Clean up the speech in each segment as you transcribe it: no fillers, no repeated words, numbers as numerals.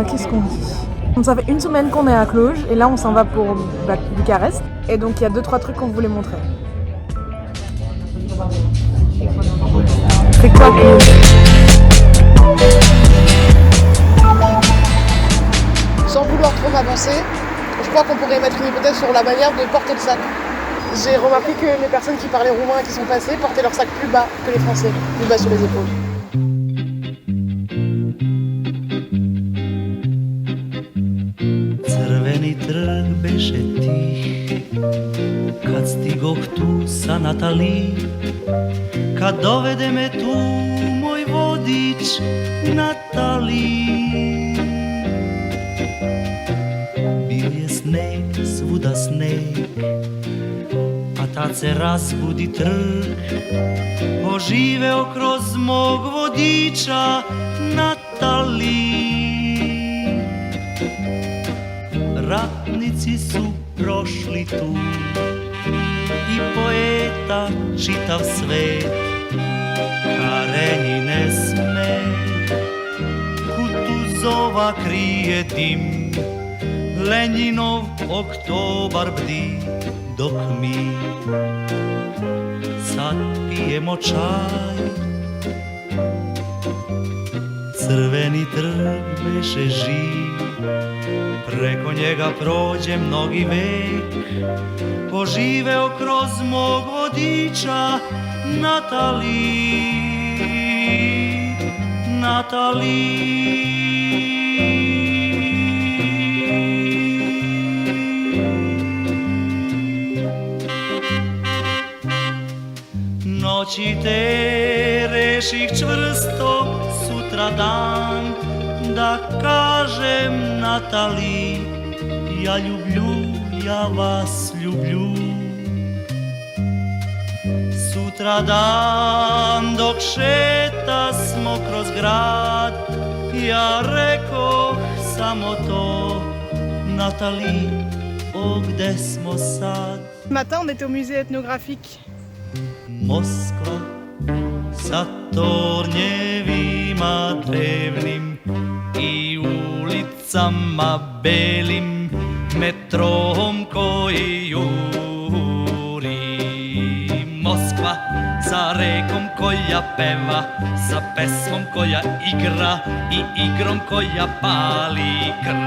Qu'est-ce qu'on dit? Ça fait une semaine qu'on est à Cluj et là on s'en va pour Bucarest. Et donc il y a 2-3 trucs qu'on voulait montrer. C'est quoi Cluj? Sans vouloir trop m'avancer, je crois qu'on pourrait mettre une hypothèse sur la manière de porter le sac. J'ai remarqué que les personnes qui parlaient roumain et qui sont passées portaient leur sac plus bas que les Français, plus bas sur les épaules. Crveni trg beše tih, kad stigoh tu sa Natali, kad dovede me tu moj vodič Natali. Bil je sneg, svuda sneg, a tad se razbudi trg, oživeo kroz mog vodiča Natali. Ratnici su prošli tu i poeta čitav svet, Karenjine sme, Kutuzova krije dim, Lenjinov oktobar bdi, dok mi sad pijemo čaj. Crveni trg beše živ, preko njega prođe mnogi vek, poživeo kroz mog vodiča Natali, Natali. Noći te reših čvrsto sutradan, da kažem Natali, ja ljublju, ja vas ljublju. Sutradan dok šeta smo kroz grad, ja rekoh samo to, Natali, o gde smo sad? Ce matin on était au musée ethnographique. Moskva sa tornjevima drevnim i ulicama belim, metrom koji juri. Moskva sa rekom koja peva, sa pesmom koja igra i igrom koja pali krv.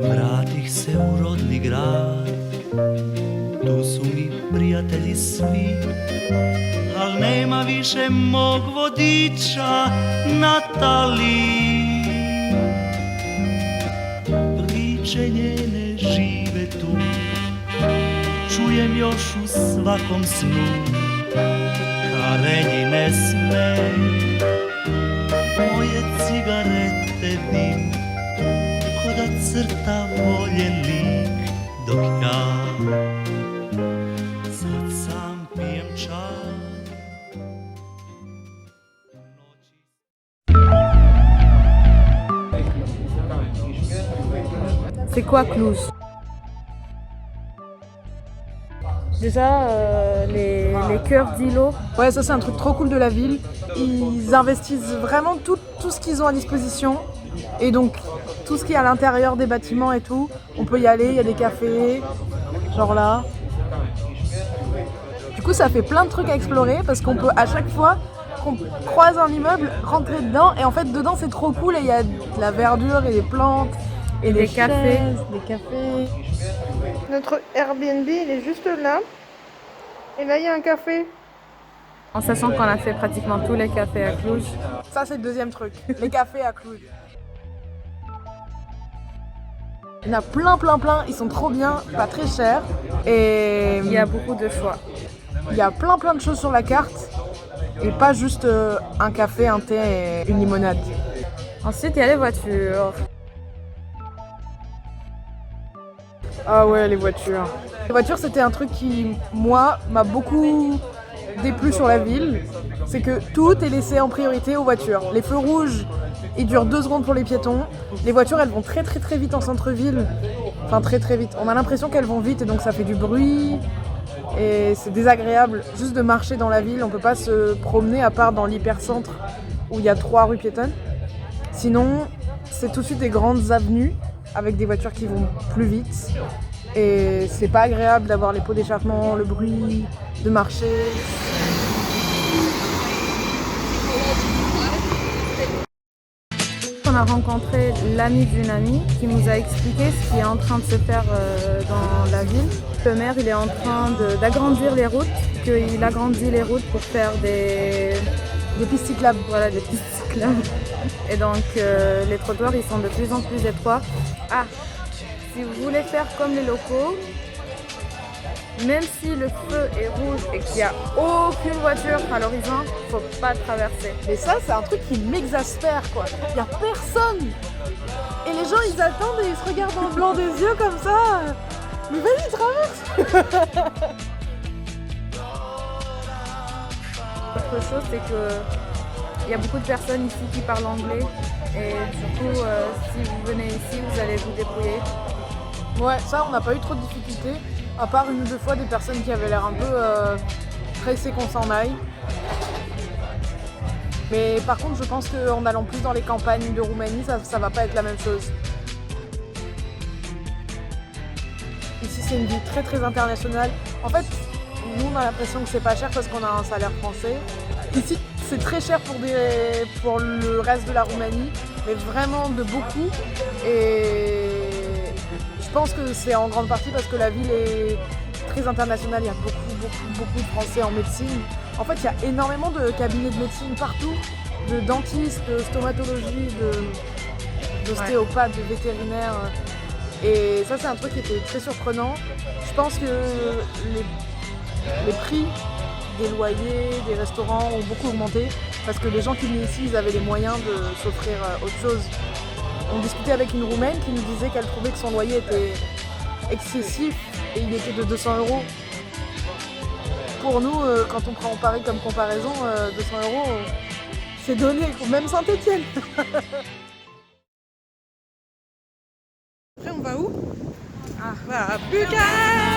Vratih se u rodni grad, tu su mi prijatelji svi, al nema više mog vodiča Natali. Priče njene žive tu, čujem još u svakom snu, Karenjine sme, moje cigarete dim, ko da crta voljen lik, dok ja sad sam pijem čaj. C'est quoi Cluj? Déjà, les cœurs d'îlots. Ouais, ça c'est un truc trop cool de la ville. Ils investissent vraiment tout ce qu'ils ont à disposition. Et donc, tout ce qui est à l'intérieur des bâtiments et tout, on peut y aller, il y a des cafés, genre là. Du coup, ça fait plein de trucs à explorer parce qu'on peut à chaque fois qu'on croise un immeuble, rentrer dedans. Et en fait, dedans, c'est trop cool et il y a de la verdure et des plantes. Et des cafés. Des cafés. Notre Airbnb, il est juste là. Et là, il y a un café. En sachant qu'on a fait pratiquement tous les cafés à Cluj. Ça, c'est le deuxième truc. Les cafés à Cluj. Il y en a plein. Ils sont trop bien, pas très chers. Et Il y a beaucoup de choix. il y a plein de choses sur la carte. Et pas juste un café, un thé et une limonade. Ensuite, il y a les voitures. Ah ouais, les voitures. Les voitures, c'était un truc qui, moi, m'a beaucoup déplu sur la ville. C'est que tout est laissé en priorité aux voitures. Les feux rouges, ils durent 2 secondes pour les piétons. Les voitures, elles vont très très très vite en centre-ville. Enfin, très très vite. On a l'impression qu'elles vont vite et donc ça fait du bruit. Et c'est désagréable juste de marcher dans la ville. On peut pas se promener à part dans l'hypercentre où il y a 3 rues piétonnes. Sinon, c'est tout de suite des grandes avenues avec des voitures qui vont plus vite. Et c'est pas agréable d'avoir les pots d'échappement, le bruit, de marcher. On a rencontré l'ami d'une amie qui nous a expliqué ce qui est en train de se faire dans la ville. Le maire, il est en train d'agrandir les routes, qu'il agrandit les routes pour faire des pistes cyclables. Voilà, des pistes cyclables. Et donc les trottoirs, ils sont de plus en plus étroits. Ah, si vous voulez faire comme les locaux, même si le feu est rouge et qu'il n'y a aucune voiture à l'horizon, faut pas traverser. Mais ça, c'est un truc qui m'exaspère, quoi. Il y a personne. Et les gens, ils attendent et ils se regardent dans le blanc des yeux comme ça. Mais vas-y, traverse. Autre chose, c'est qu'il y a beaucoup de personnes ici qui parlent anglais. Et du coup, si vous venez ici, vous allez vous débrouiller. Ouais, ça, on n'a pas eu trop de difficultés. À part une ou deux fois des personnes qui avaient l'air un peu pressées qu'on s'en aille. Mais par contre, je pense qu'en allant plus dans les campagnes de Roumanie, ça va pas être la même chose. Ici, c'est une ville très très internationale. En fait, nous, on a l'impression que c'est pas cher parce qu'on a un salaire français. Ici, c'est très cher pour le reste de la Roumanie, mais vraiment de beaucoup. Et je pense que c'est en grande partie parce que la ville est très internationale. Il y a beaucoup de Français en médecine. En fait, il y a énormément de cabinets de médecine partout, de dentistes, de stomatologie, d'ostéopathes, de vétérinaires. Et ça, c'est un truc qui était très surprenant. Je pense que les prix des loyers, des restaurants ont beaucoup augmenté parce que les gens qui venaient ici, ils avaient les moyens de s'offrir autre chose. On discutait avec une Roumaine qui nous disait qu'elle trouvait que son loyer était excessif et il était de 200 €. Pour nous, quand on prend Paris comme comparaison, 200 €, c'est donné, même Saint-Étienne. Après, on va où? Ah, voilà, Bucarest!